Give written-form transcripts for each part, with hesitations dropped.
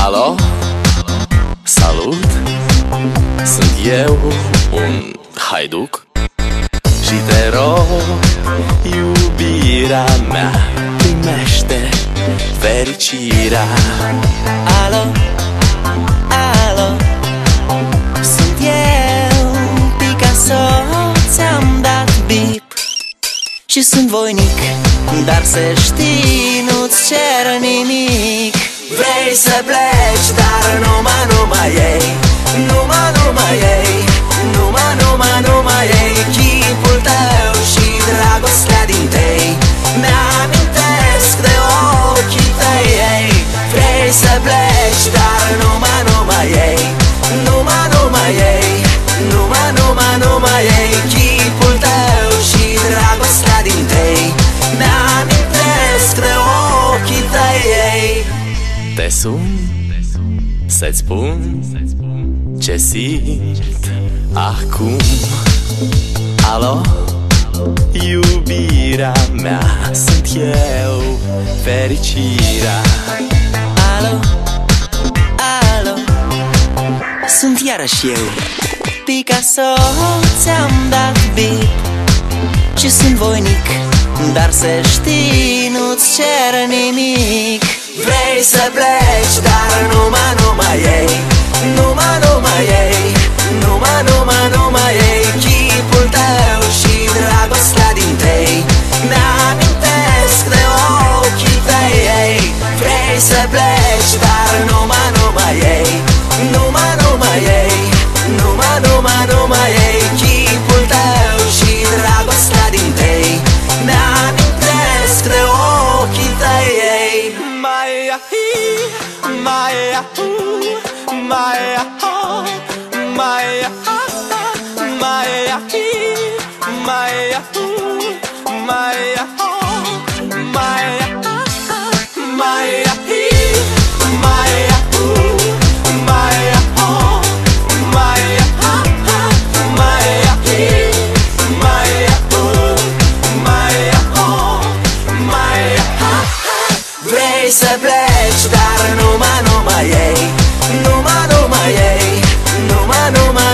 Alo? Salut! Sunt eu, un haiduc, și te rog, iubirea mea, primește fericirea. Alo, alo, sunt eu, Picasso, ți-am dat bip și sunt voinic, dar să știi, nu-ți cer nimic. Vrei să pleci, dar numai ei, numai ei, numai ei, chipul tău și dragostea din tei mi-amintesc de ochii tăi, ei. Vrei să pleci, dar numai ei, numai ei, numai ei, chipul tău și dragostea din tei mi-amintesc de ochii tăi, ei. Te sun să-ți spun ce simt acum. Alo? Iubirea mea, sunt eu, fericirea. Alo, alo, sunt iarăși eu, Picasso, ți-am dat bip și sunt voinic, dar să știi, nu-ți cer nimic. Vrei să pleci, dar numai ei, numai ei, numai ei, chipul tău și dragostea din tei mi-amintesc de ochii tăi, ei. Vrei să pleci, dar numai ei, numai ei, numai ei, chipul tău și dragostea din tei mi-amintesc de ochii tăi, ei. Vrei să pleci, dar numai ei, numai ei,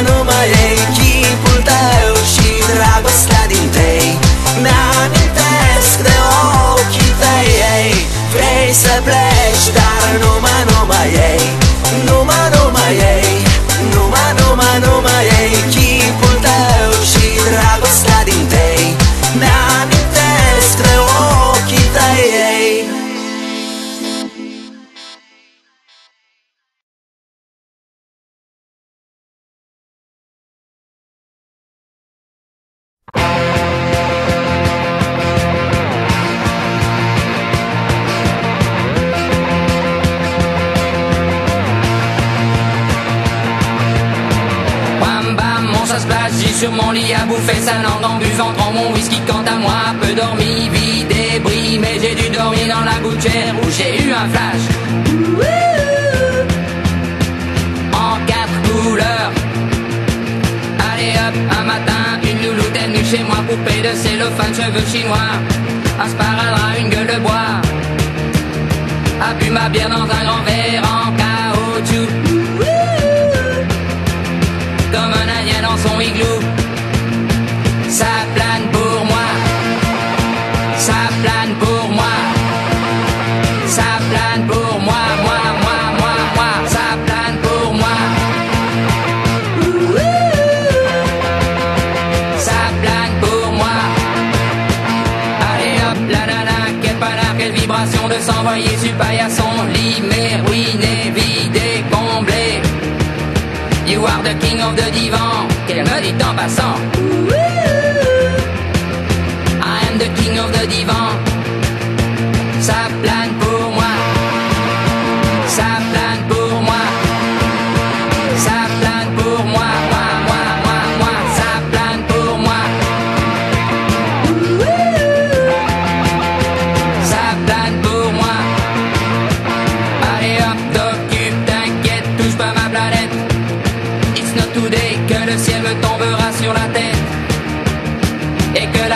numai ei, chipul tău și dragostea din tei mi-amintesc de ochii tăi, ei. Vrei să pleci, dar numai ei, numai ei, numai ei, chipul tău și dragostea din tei mi-amintesc de ochii tăi, ei. Sur mon lit à bouffer sa langue en buvant trop mon whisky. Quant à moi, peu dormi, vie débris, mais j'ai dû dormir dans la gouttière où j'ai eu un flash en 4 couleurs. Allez hop, un matin, une louloute est venue chez moi, poupée de cellophane, cheveux chinois, un sparadrap, une gueule de bois, a bu ma bière dans un grand verre en caoutchouc, comme un indien dans son igloo. Ça plane pour moi, ça plane pour moi, ça plane pour moi, moi, ça plane pour moi. Ça plane pour moi. Allez hop, la nana, quelle panard, quelle vibration de s'envoyer sur paillasson. Lit, mais ruiné, vidé, comblé. You are the king of the divan, qu'elle me dit en passant. I am the king of the divan. Ça plane pour moi.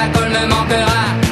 la colle me manquera.